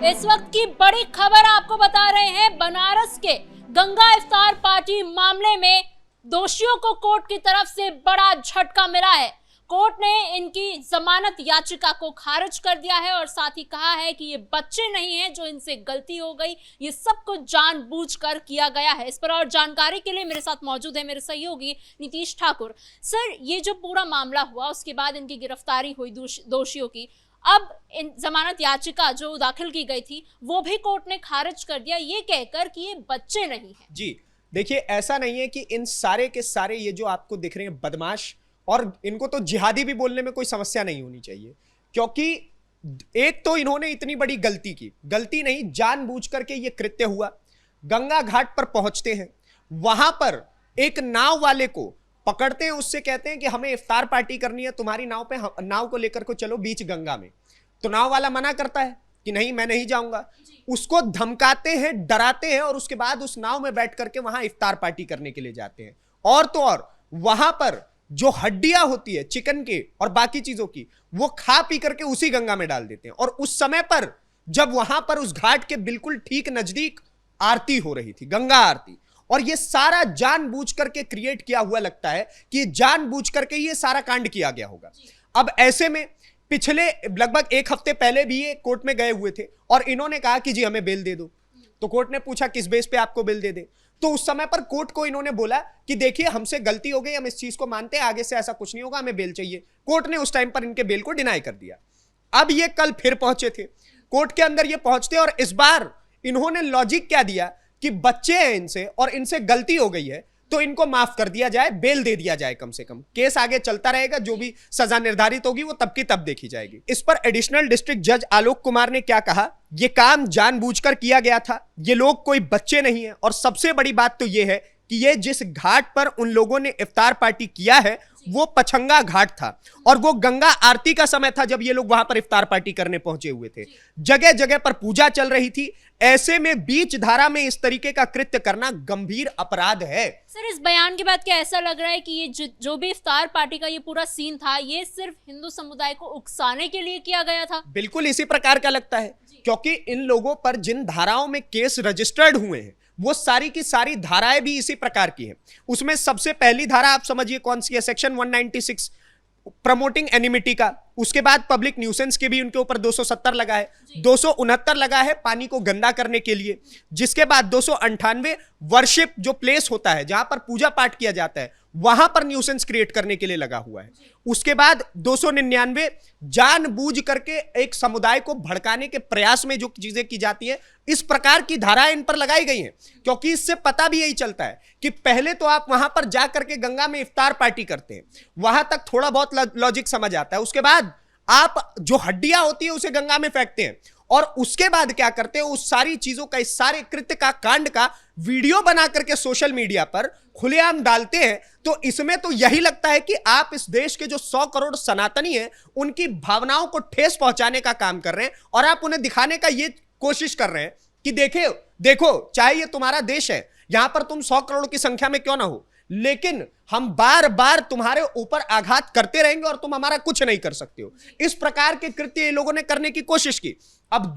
इस वक्त की बड़ी खबर आपको बता रहे हैं। बनारस के गंगा इफ्तार पार्टी मामले में दोषियों को कोर्ट की तरफ से बड़ा झटका मिला है। कोर्ट ने इनकी जमानत याचिका को खारिज कर दिया है और साथ ही कहा है कि ये बच्चे नहीं हैं, जो इनसे गलती हो गई, ये सब कुछ जानबूझकर किया गया है। इस पर और जानकारी के लिए मेरे साथ मौजूद है मेरे सहयोगी नीतीश ठाकुर। सर, ये जो पूरा मामला हुआ उसके बाद इनकी गिरफ्तारी हुई दोषियों की, अब इन जमानत याचिका जो दाखिल की गई थी वो भी कोर्ट ने खारिज कर दिया, ये कहकर कि ये बच्चे नहीं हैं। जी देखिए, ऐसा नहीं है कि इन सारे के सारे ये जो आपको दिख रहे हैं बदमाश, और इनको तो जिहादी भी बोलने में कोई समस्या नहीं होनी चाहिए, क्योंकि एक तो इन्होंने इतनी बड़ी गलती की, गलती नहीं जानबूझ करके ये कृत्य हुआ। गंगा घाट पर पहुंचते हैं, वहां पर एक नाव वाले को पकड़ते हैं, उससे कहते हैं कि हमें इफ्तार पार्टी करनी है, तुम्हारी नाव पे नाव को लेकर को चलो बीच गंगा में। तो नाव वाला मना करता है कि नहीं, मैं नहीं जाऊंगा। उसको धमकाते हैं, डराते हैं और उसके बाद उस नाव में बैठ करके वहां इफ्तार पार्टी करने के लिए जाते हैं। और तो और वहां पर जो हड्डियां होती है चिकन के और बाकी चीजों की, वो खा पी करके उसी गंगा में डाल देते हैं। और उस समय पर जब वहां पर उस घाट के बिल्कुल ठीक नजदीक आरती हो रही थी, गंगा आरती, और ये सारा जानबूझ करके क्रिएट किया हुआ लगता है कि जानबूझ करके ये सारा कांड किया गया होगा। अब ऐसे में पिछले लगभग एक हफ्ते पहले भी ये कोर्ट में गए हुए थे और इन्होंने कहा कि जी हमें बेल दे दो। तो कोर्ट ने पूछा किस बेस पे आपको बेल दे दे। तो उस समय पर कोर्ट को इन्होंने बोला कि देखिए हमसे गलती हो गई, हम इस चीज को मानते हैं, आगे से ऐसा कुछ नहीं होगा, हमें बेल चाहिए। कोर्ट ने उस टाइम पर इनके बेल को डिनाई कर दिया। अब ये कल फिर पहुंचे थे कोर्ट के अंदर, ये पहुंचते और इस बार इन्होंने लॉजिक क्या दिया कि बच्चे हैं इनसे और इनसे गलती हो गई है तो इनको माफ कर दिया जाए, बेल दे दिया जाए, कम से कम केस आगे चलता रहेगा, जो भी सजा निर्धारित होगी वो तब की तब देखी जाएगी। इस पर एडिशनल डिस्ट्रिक्ट जज आलोक कुमार ने क्या कहा, ये काम जानबूझकर किया गया था, ये लोग कोई बच्चे नहीं है। और सबसे बड़ी बात तो ये है कि ये जिस घाट पर उन लोगों ने इफ्तार पार्टी किया है वो पचंगा घाट था और वो गंगा आरती का समय था जब ये लोग वहां पर इफ्तार पार्टी करने पहुंचे हुए थे। जगह जगह पर पूजा चल रही थी। ऐसे में बीच धारा में इस तरीके का कृत्य करना गंभीर अपराध है। सर, इस बयान के बाद क्या ऐसा लग रहा है कि ये जो भी इफ्तार पार्टी का ये पूरा सीन था, ये सिर्फ हिंदू समुदाय को उकसाने के लिए किया गया था? बिल्कुल इसी प्रकार का लगता है, क्योंकि इन लोगों पर जिन धाराओं में केस रजिस्टर्ड हुए हैं वो सारी की सारी धाराएं भी इसी प्रकार की हैं। उसमें सबसे पहली धारा आप समझिए कौन सी है, सेक्शन 196 प्रमोटिंग एनिमिटी का। उसके बाद पब्लिक न्यूसेंस के भी उनके ऊपर 270 लगा है, 269 लगा है पानी को गंदा करने के लिए, जिसके बाद 298 वर्शिप जो प्लेस होता है जहां पर पूजा पाठ किया जाता है वहां पर न्यूसेंस क्रिएट करने के लिए लगा हुआ है। उसके बाद 299 जानबूझ करके एक समुदाय को भड़काने के प्रयास में जो चीजें की जाती है, इस प्रकार की धाराएं इन पर लगाई गई हैं। क्योंकि इससे पता भी यही चलता है कि पहले तो आप वहां पर जाकर के गंगा में इफ्तार पार्टी करते हैं, वहां तक थोड़ा बहुत लॉजिक समझ आता है। उसके बाद आप जो हड्डियां होती है उसे गंगा में फेंकते हैं और उसके बाद क्या करते हैं, उस सारी चीजों का, इस सारे कृत्य का, कांड का वीडियो बना करके सोशल मीडिया पर खुलेआम डालते हैं। तो इसमें तो यही लगता है कि आप इस देश के जो 100 करोड़ सनातनी हैं उनकी भावनाओं को ठेस पहुंचाने का काम कर रहे हैं और आप उन्हें दिखाने का ये कोशिश कर रहे हैं कि देखो चाहे ये तुम्हारा देश है, यहां पर तुम 100 करोड़ की संख्या में क्यों ना हो, लेकिन हम बार बार तुम्हारे ऊपर आघात करते रहेंगे और तुम हमारा कुछ नहीं कर सकते हो। इस प्रकार के कृत्य ये लोगों ने करने की कोशिश की। अब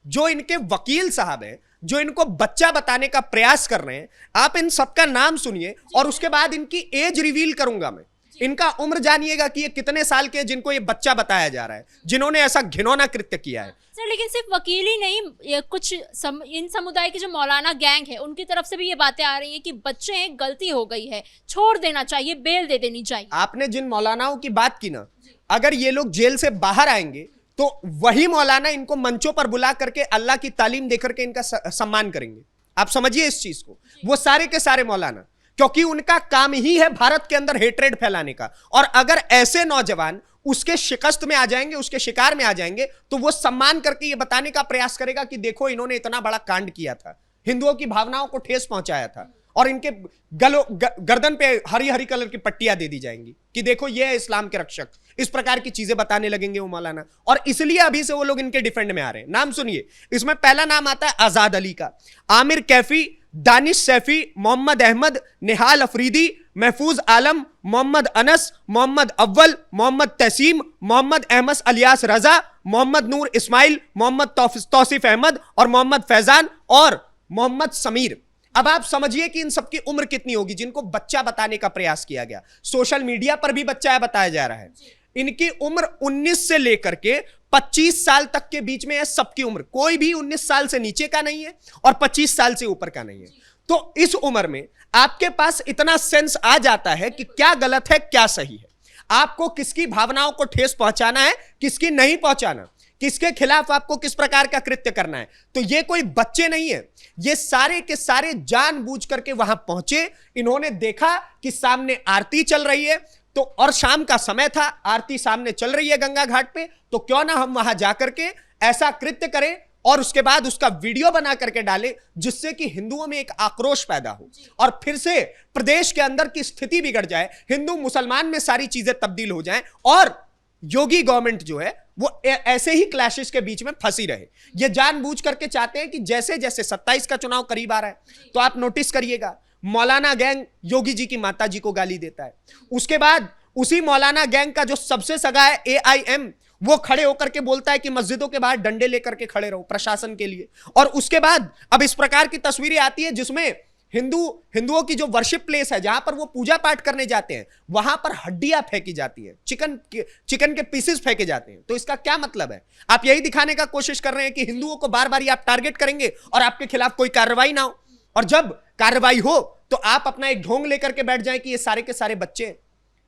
जो इनके वकील साहब हैं, जो इनको बच्चा बताने का प्रयास कर रहे हैं, आप इन सबका नाम सुनिए और उसके बाद इनकी एज रिवील करूंगा मैं। इनका उम्र जानिएगा कि ये कितने साल के, जिनको ये बच्चा बताया जा रहा है, जिन्होंने ऐसा घिनौना कृत्य किया है। सर, लेकिन सिर्फ वकील ही नहीं, ये कुछ इन समुदाय के जो मौलाना गैंग है उनकी तरफ से भी ये बातें आ रही हैं कि बच्चे हैं, गलती हो गई है, छोड़ देना चाहिए, बेल दे देनी चाहिए। आपने जिन मौलानाओं की बात की ना, अगर ये लोग जेल से बाहर आएंगे तो वही मौलाना इनको मंचों पर बुला करके अल्लाह की तालीम देकर के इनका सम्मान करेंगे। आप समझिए इस चीज को, वो सारे के सारे मौलाना, क्योंकि उनका काम ही है भारत के अंदर हेट्रेड फैलाने का। और अगर ऐसे नौजवान उसके शिकस्त में आ जाएंगे, उसके शिकार में आ जाएंगे, तो वो सम्मान करके ये बताने का प्रयास करेगा कि देखो इन्होंने इतना बड़ा कांड किया था, हिंदुओं की भावनाओं को ठेस पहुंचाया था। और इनके गर्दन पे हरी हरी कलर की पट्टियां दे दी जाएंगी कि देखो ये है इस्लाम के रक्षक, इस प्रकार की चीजें बताने लगेंगे वो मौलाना। और इसलिए अभी से वो लोग इनके डिफेंड में आ रहे हैं। नाम सुनिए, इसमें पहला नाम आता है आजाद अली का, आमिर कैफी, दानिश सैफी, मोहम्मद अहमद, निहाल अफरीदी, महफूज आलम, मोहम्मद अनस, मोहम्मद अव्वल, मोहम्मद तसीम, मोहम्मद अहमद अलियास रजा, मोहम्मद नूर इस्माइल, मोहम्मद तौसीफ अहमद और मोहम्मद फैजान और मोहम्मद समीर। अब आप समझिए कि इन सबकी उम्र कितनी होगी जिनको बच्चा बताने का प्रयास किया गया। सोशल मीडिया पर भी बच्चा बताया जा रहा है। इनकी उम्र 19 से लेकर के 25 साल तक के बीच में है सबकी उम्र। कोई भी 19 साल से नीचे का नहीं है और 25 साल से ऊपर का नहीं है। तो इस उम्र में आपके पास इतना सेंस आ जाता है कि क्या गलत है क्या सही है, आपको किसकी भावनाओं को ठेस पहुंचाना है किसकी नहीं पहुंचाना, किसके खिलाफ आपको किस प्रकार का कृत्य करना है। तो ये कोई बच्चे नहीं है, ये सारे के सारे जानबूझ करके वहां पहुंचे। इन्होंने देखा कि सामने आरती चल रही है तो, और शाम का समय था, आरती सामने चल रही है गंगा घाट पे, तो क्यों ना हम वहां जाकर के ऐसा कृत्य करें और उसके बाद उसका वीडियो बना करके डाले जिससे कि हिंदुओं में एक आक्रोश पैदा हो और फिर से प्रदेश के अंदर की स्थिति बिगड़ जाए, हिंदू मुसलमान में सारी चीजें तब्दील हो जाएं और योगी गवर्नमेंट जो है वो ऐसे ही क्लैशेस के बीच में फंसी रहे। ये जानबूझ करके चाहते हैं कि जैसे जैसे 27 का चुनाव करीब आ रहा है तो आप नोटिस करिएगा, मौलाना गैंग योगी जी की माता जी को गाली देता है। उसके बाद उसी मौलाना गैंग का जो सबसे सगा है AIM, वो खड़े होकर के बोलता है कि मस्जिदों के बाहर डंडे लेकर के खड़े रहो प्रशासन के लिए। और उसके बाद अब इस प्रकार की तस्वीरें आती है जिसमें हिंदुओं की जो वर्शिप प्लेस है, जहां पर वो पूजा पाठ करने जाते हैं, वहां पर हड्डियां फेंकी जाती है, चिकन के पीसेस फेंके जाते हैं। तो इसका क्या मतलब है? आप यही दिखाने का कोशिश कर रहे हैं कि हिंदुओं को बार बार आप टारगेट करेंगे और आपके खिलाफ कोई कार्रवाई ना हो, और जब कार्रवाई हो तो आप अपना एक ढोंग लेकर के बैठ जाएं कि ये सारे के सारे बच्चे हैं।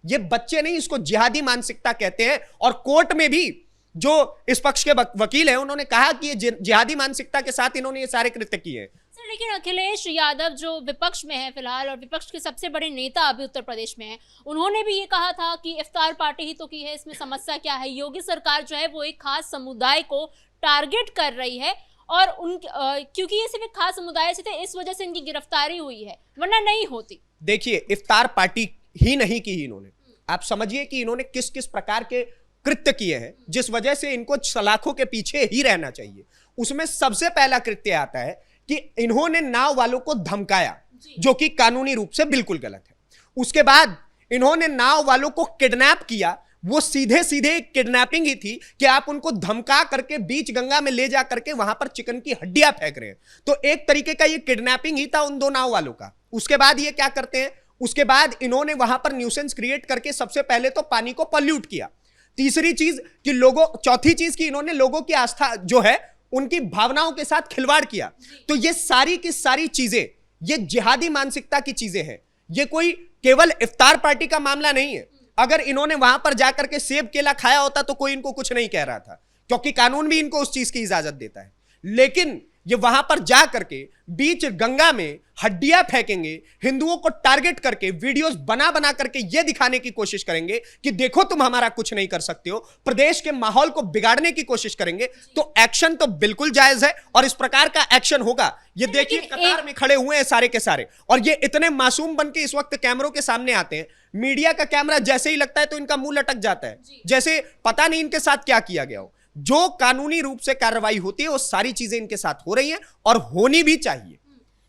ये बच्चे नहीं, इसको जिहादी मानसिकता कहते हैं। और कोर्ट में भी जो इस पक्ष के वकील हैं उन्होंने कहा कि ये जिहादी मानसिकता के साथ इन्होंने ये सारे कृत्य किए हैं। लेकिन अखिलेश यादव जो विपक्ष में है फिलहाल और विपक्ष के सबसे बड़े नेता अभी उत्तर प्रदेश में है, उन्होंने भी ये कहा था कि इफ्तार पार्टी ही तो की है, इसमें समस्या क्या है। योगी सरकार जो है वो एक खास समुदाय को टारगेट कर रही है और क्योंकि ये सिर्फ एक खास समुदाय से थे इस वजह से इनकी गिरफ्तारी हुई है, वरना नहीं होती। देखिए, इफ्तार पार्टी ही नहीं की इन्होंने, आप समझिए कि इन्होंने किस किस प्रकार के कृत्य किए हैं जिस वजह से इनको सलाखों के पीछे ही रहना चाहिए। उसमें सबसे पहला कृत्य आता है कि इन्होंने नाव वालों को धमकाया, जो कि कानूनी रूप से बिल्कुल गलत है। उसके बाद इन्होंने नाव वालों को किडनैप किया, वो सीधे सीधे किडनैपिंग ही थी कि आप उनको धमका करके बीच गंगा में ले जा करके वहां पर चिकन की हड्डियां फेंक रहे हैं। तो एक तरीके का ये किडनैपिंग ही था उन दो नाव वालों का। उसके बाद ये क्या करते हैं, उसके बाद इन्होंने वहां पर न्यूसेंस क्रिएट करके सबसे पहले तो पानी को पॉल्यूट किया। तीसरी चीज कि चौथी चीज कि इन्होंने लोगों की आस्था जो है उनकी भावनाओं के साथ खिलवाड़ किया। तो ये सारी की सारी चीजें ये जिहादी मानसिकता की चीजें हैं। ये कोई केवल इफ्तार पार्टी का मामला नहीं है। अगर इन्होंने वहां पर जाकर के सेब केला खाया होता तो कोई इनको कुछ नहीं कह रहा था, क्योंकि कानून भी इनको उस चीज की इजाजत देता है। लेकिन ये वहां पर जा करके बीच गंगा में हड्डियां फेंकेंगे, हिंदुओं को टारगेट करके वीडियोस बना बना करके ये दिखाने की कोशिश करेंगे कि देखो तुम हमारा कुछ नहीं कर सकते हो, प्रदेश के माहौल को बिगाड़ने की कोशिश करेंगे। तो एक्शन तो बिल्कुल जायज है और इस प्रकार का एक्शन होगा। ये देखिए कतार में खड़े हुए हैं सारे के सारे, और ये इतने मासूम बन के इस वक्त कैमरों के सामने आते हैं। मीडिया का कैमरा जैसे ही लगता है तो इनका मुंह लटक जाता है, जैसे पता नहीं इनके साथ क्या किया गया हो। जो कानूनी रूप से कार्रवाई होती है वो सारी चीजें इनके साथ हो रही हैं और होनी भी चाहिए।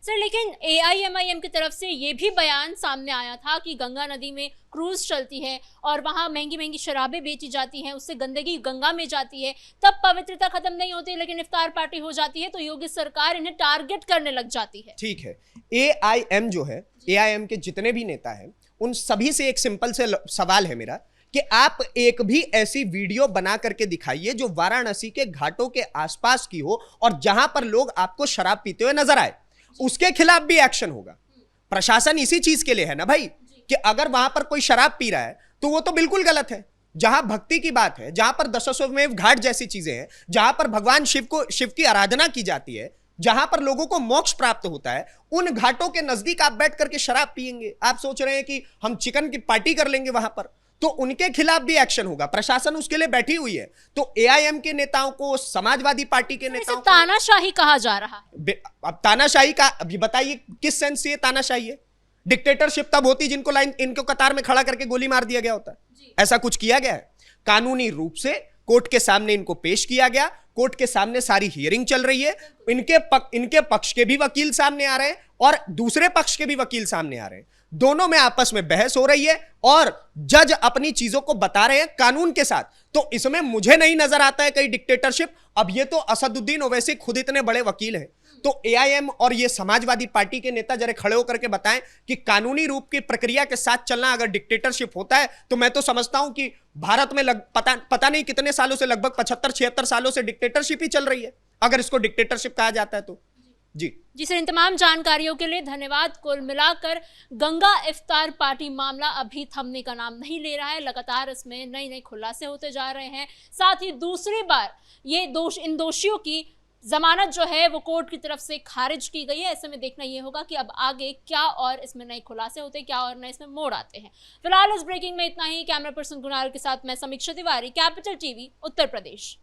सर, लेकिन AIMIM की तरफ से ये भी बयान सामने आया था कि गंगा नदी में क्रूज चलती है और वहां महंगी महंगी शराबें बेची जाती हैं, उससे गंदगी गंगा में जाती है, तब पवित्रता खत्म नहीं होती, लेकिन इफ्तार पार्टी हो जाती है तो योगी सरकार इन्हें टारगेट करने लग जाती है। ठीक है, AIM जो है, AIM के जितने भी नेता हैं उन सभी से एक सिंपल से सवाल है मेरा कि आप एक भी ऐसी वीडियो बना करके दिखाइए जो वाराणसी के घाटों के आसपास की हो और जहां पर लोग आपको शराब पीते हुए नजर आए, उसके खिलाफ भी एक्शन होगा। प्रशासन इसी चीज के लिए है ना भाई, कि अगर वहां पर कोई शराब पी रहा है तो वो तो बिल्कुल गलत है। जहां भक्ति की बात है, जहां पर दशाश्वमेध घाट जैसी चीजें हैं, जहां पर भगवान शिव की आराधना की जाती है, जहां पर लोगों को मोक्ष प्राप्त होता है, उन घाटों के नजदीक आप बैठ करके शराब पिएंगे। आप सोच रहे हैं कि हम चिकन की पार्टी कर लेंगे वहां पर, तो उनके खिलाफ भी एक्शन होगा, प्रशासन उसके लिए बैठी हुई है। तो एआईएम के नेताओं को, समाजवादी पार्टी के नेताओं को तानाशाही कहा जा रहा है। अब तानाशाही का अभी बताइए किस सेंस से ये तानाशाही है? डिक्टेटरशिप तब होती जिनको लाइन इनको कतार में खड़ा करके गोली मार दिया गया होता है। ऐसा कुछ किया गया है? कानूनी रूप से कोर्ट के सामने इनको पेश किया गया, कोर्ट के सामने सारी हियरिंग चल रही है, इनके पक्ष के भी वकील सामने आ रहे हैं और दूसरे पक्ष के भी वकील सामने आ रहे हैं, दोनों में आपस में बहस हो रही है और जज अपनी चीजों को बता रहे हैं कानून के साथ। तो इसमें मुझे नहीं नजर आता है कहीं डिक्टेटरशिप। अब ये तो असदुद्दीन ओवैसी खुद इतने बड़े वकील हैं, तो एआईएम और ये समाजवादी पार्टी के नेता जरा खड़े होकर के बताएं कि कानूनी रूप की प्रक्रिया के साथ चलना अगर डिक्टेटरशिप होता है, तो मैं तो समझता हूं कि भारत में पता नहीं कितने सालों से, लगभग 75-76 सालों से डिक्टेटरशिप ही चल रही है, अगर इसको डिक्टेटरशिप कहा जाता है तो। जी सर, इन तमाम जानकारियों के लिए धन्यवाद। कुल मिलाकर गंगा इफ्तार पार्टी मामला अभी थमने का नाम नहीं ले रहा है, लगातार इसमें नए नए खुलासे होते जा रहे हैं। साथ ही दूसरी बार ये इन दोषियों की जमानत जो है वो कोर्ट की तरफ से खारिज की गई है। ऐसे में देखना ये होगा कि अब आगे क्या और इसमें नए खुलासे होते हैं, क्या और नए इसमें मोड़ आते हैं। फिलहाल इस ब्रेकिंग में इतना ही। कैमरा पर्सन गुनार के साथ मैं समीक्षा तिवारी, कैपिटल टीवी, उत्तर प्रदेश।